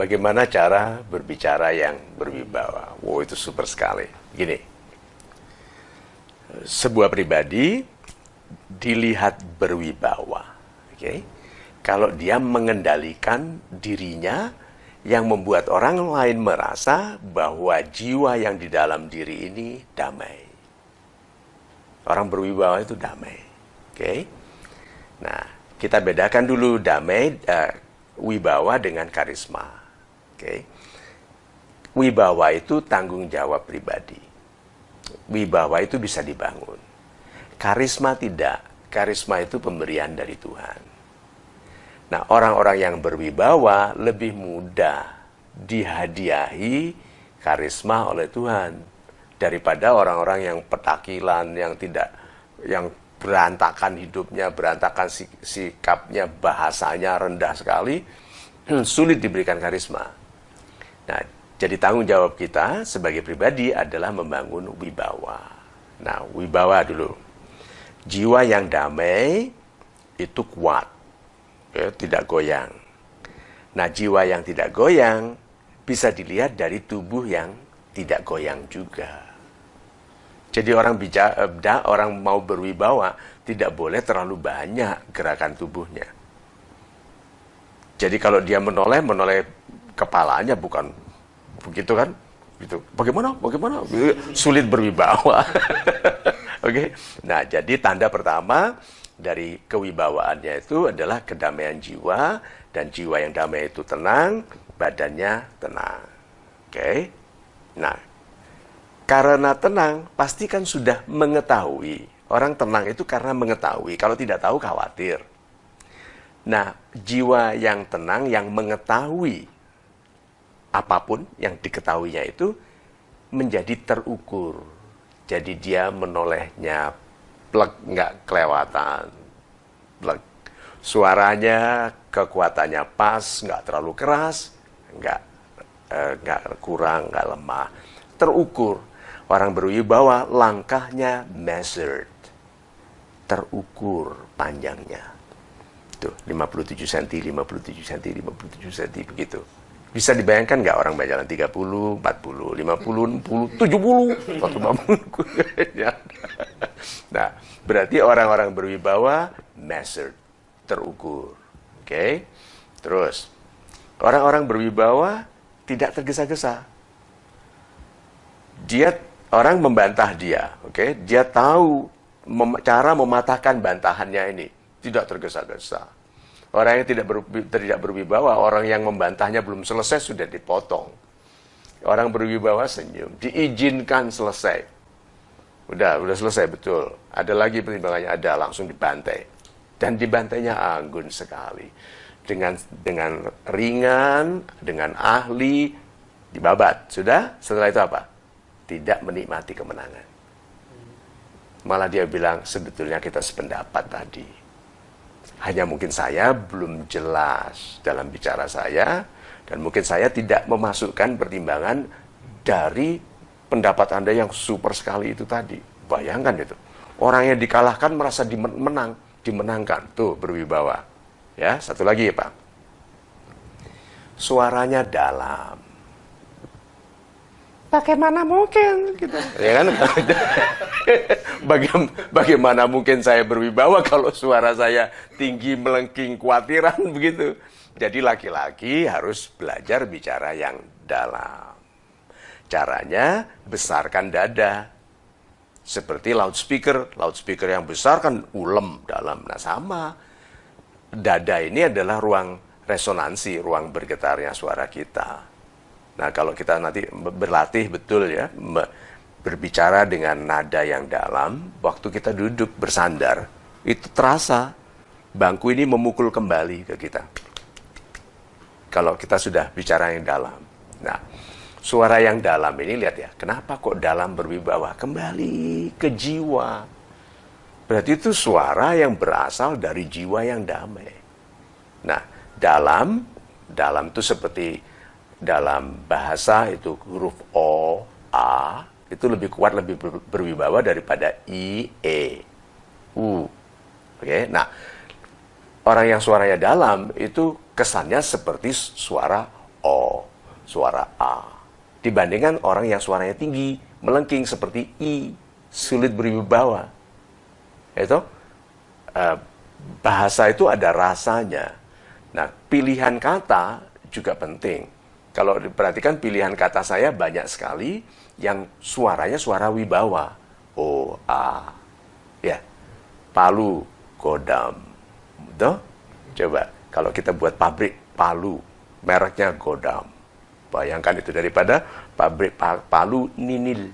bagaimana cara berbicara yang berwibawa. Wow, itu super sekali. Gini, sebuah pribadi dilihat berwibawa. Oke? Kalau dia mengendalikan dirinya yang membuat orang lain merasa bahwa jiwa yang di dalam diri ini damai. Orang berwibawa itu damai. Oke? Nah, kita bedakan dulu damai, wibawa dengan karisma. Oke? Wibawa itu tanggung jawab pribadi. Wibawa itu bisa dibangun. Karisma tidak. Karisma itu pemberian dari Tuhan. Nah, orang-orang yang berwibawa lebih mudah dihadiahi karisma oleh Tuhan daripada orang-orang yang petakilan, yang berantakan hidupnya, berantakan sikapnya, bahasanya rendah sekali, sulit diberikan karisma. Nah, jadi tanggung jawab kita sebagai pribadi adalah membangun wibawa. Nah, wibawa dulu. Jiwa yang damai itu kuat, ya, tidak goyang. Nah, jiwa yang tidak goyang bisa dilihat dari tubuh yang tidak goyang juga. Jadi orang mau berwibawa tidak boleh terlalu banyak gerakan tubuhnya. Jadi kalau dia menoleh kepalanya, bukan begitu kan? Gitu. Bagaimana? Sulit berwibawa. Oke. Nah, jadi tanda pertama dari kewibawaannya itu adalah kedamaian jiwa, dan jiwa yang damai itu tenang, badannya tenang. Oke. Nah, karena tenang, pasti kan sudah mengetahui. Orang tenang itu karena mengetahui. Kalau tidak tahu, khawatir. Nah, jiwa yang tenang, yang mengetahui apapun yang diketahuinya itu menjadi terukur. Jadi dia menolehnya plek, nggak kelewatan. Plek. Suaranya, kekuatannya pas, nggak terlalu keras, nggak kurang, nggak lemah. Terukur. Orang berwibawa langkahnya measured. Terukur panjangnya. Tuh, 57 cm, 57 cm, 57 cm, begitu. Bisa dibayangkan nggak orang berjalan 30, 40, 50, 60, 70, 150. Nah, berarti orang-orang berwibawa measured, terukur. Oke? Terus, orang-orang berwibawa tidak tergesa-gesa. Orang membantah dia, oke? Dia tahu cara mematahkan bantahannya ini, tidak tergesa-gesa. Orang yang tidak berwibawa, orang yang membantahnya belum selesai sudah dipotong. Orang berwibawa senyum, diizinkan selesai. Udah selesai, betul. Ada lagi pertimbangannya, ada, langsung dibantai. Dan dibantainya anggun sekali. Dengan ringan, dengan ahli, dibabat. Sudah? Setelah itu apa? Tidak menikmati kemenangan. Malah dia bilang, sebetulnya kita sependapat tadi. Hanya mungkin saya belum jelas dalam bicara saya, dan mungkin saya tidak memasukkan pertimbangan dari pendapat Anda yang super sekali itu tadi. Bayangkan itu. Orang yang dikalahkan merasa dimenangkan. Tuh, berwibawa. Ya, satu lagi ya Pak. Suaranya dalam. Bagaimana mungkin gitu. Ya kan? Bagaimana mungkin saya berwibawa kalau suara saya tinggi, melengking, kuatiran begitu. Jadi laki-laki harus belajar bicara yang dalam. Caranya besarkan dada. Seperti loudspeaker yang besar kan ulem dalam. Nah, sama. Dada ini adalah ruang resonansi, ruang bergetarnya suara kita. Nah, kalau kita nanti berlatih betul ya, berbicara dengan nada yang dalam, waktu kita duduk bersandar, itu terasa bangku ini memukul kembali ke kita. Kalau kita sudah bicara yang dalam. Nah, suara yang dalam ini, lihat ya, kenapa kok dalam berwibawa? Kembali ke jiwa. Berarti itu suara yang berasal dari jiwa yang damai. Nah, dalam itu seperti dalam bahasa itu huruf O, A, itu lebih kuat, lebih berwibawa daripada I, E, U. Oke, nah, orang yang suaranya dalam itu kesannya seperti suara O. suara A. Dibandingkan orang yang suaranya tinggi, melengking seperti I, sulit berwibawa. Itu bahasa itu ada rasanya. Nah, pilihan kata juga penting. Kalau diperhatikan pilihan kata saya banyak sekali yang suaranya suara wibawa. O, A. Ya. Palu, Godam. Betul? Coba, kalau kita buat pabrik palu, mereknya Godam. Bayangkan itu daripada pabrik palu Ninil.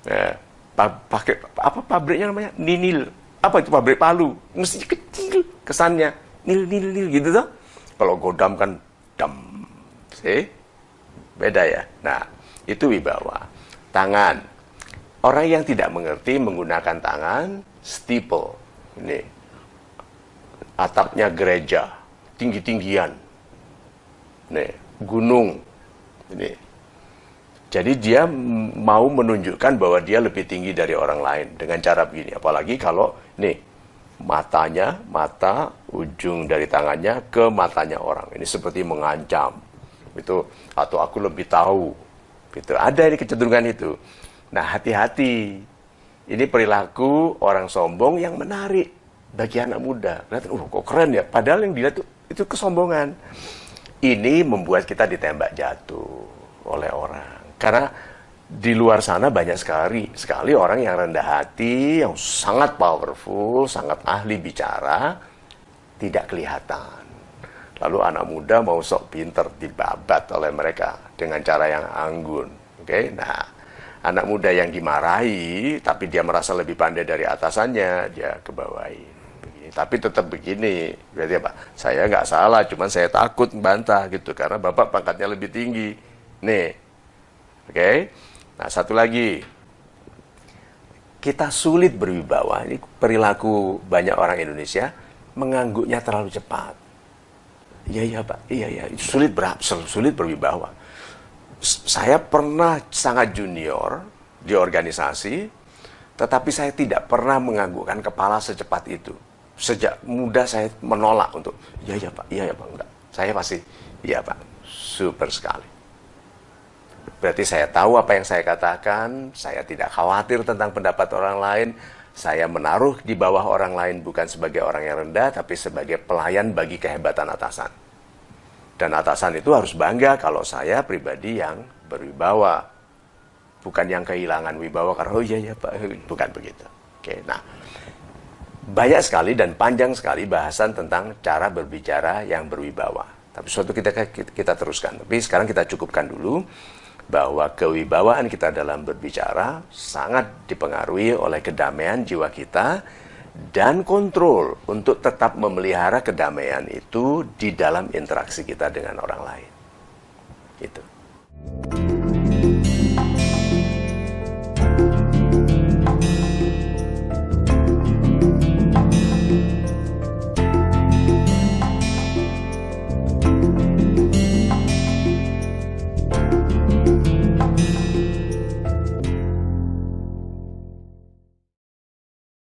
Ya, pakai apa pabriknya namanya? Ninil. Apa itu pabrik palu? Mesti kecil kesannya. Nil gitu tuh. Kalau Godam kan dam. See? Beda ya. Nah, itu wibawa. Tangan. Orang yang tidak mengerti menggunakan tangan, steeple. Ini atapnya gereja, tinggi-tinggian. Nih, gunung. Ini. Jadi dia mau menunjukkan bahwa dia lebih tinggi dari orang lain dengan cara begini. Apalagi kalau nih matanya, mata ujung dari tangannya ke matanya orang. Ini seperti mengancam. Itu atau aku lebih tahu. Gitu. Ada ini kecenderungan itu. Nah, hati-hati. Ini perilaku orang sombong yang menarik bagi anak muda. Lihat, kok keren ya. Padahal yang dilihat itu kesombongan. Ini membuat kita ditembak jatuh oleh orang. Karena di luar sana banyak sekali orang yang rendah hati, yang sangat powerful, sangat ahli bicara, tidak kelihatan. Lalu anak muda mau sok pinter dibabat oleh mereka dengan cara yang anggun. Oke, nah anak muda yang dimarahi, tapi dia merasa lebih pandai dari atasannya, dia kebawain. Tapi tetap begini, berarti apa? Saya nggak salah, cuman saya takut membantah gitu, karena bapak pangkatnya lebih tinggi. Nih, oke? Nah, satu lagi, kita sulit berwibawa. Ini perilaku banyak orang Indonesia, mengangguknya terlalu cepat. Iya pak, iya, sulit berwibawa. Saya pernah sangat junior di organisasi, tetapi saya tidak pernah menganggukkan kepala secepat itu. Sejak muda saya menolak untuk iya pak, enggak. Saya pasti iya pak, super sekali. Berarti saya tahu apa yang saya katakan, saya tidak khawatir tentang pendapat orang lain, saya menaruh di bawah orang lain bukan sebagai orang yang rendah, tapi sebagai pelayan bagi kehebatan atasan. Dan atasan itu harus bangga kalau saya pribadi yang berwibawa, bukan yang kehilangan wibawa karena oh iya pak, bukan begitu. Oke, nah. Banyak sekali dan panjang sekali bahasan tentang cara berbicara yang berwibawa. Tapi suatu kita teruskan. Tapi sekarang kita cukupkan dulu bahwa kewibawaan kita dalam berbicara sangat dipengaruhi oleh kedamaian jiwa kita dan kontrol untuk tetap memelihara kedamaian itu di dalam interaksi kita dengan orang lain. Itu.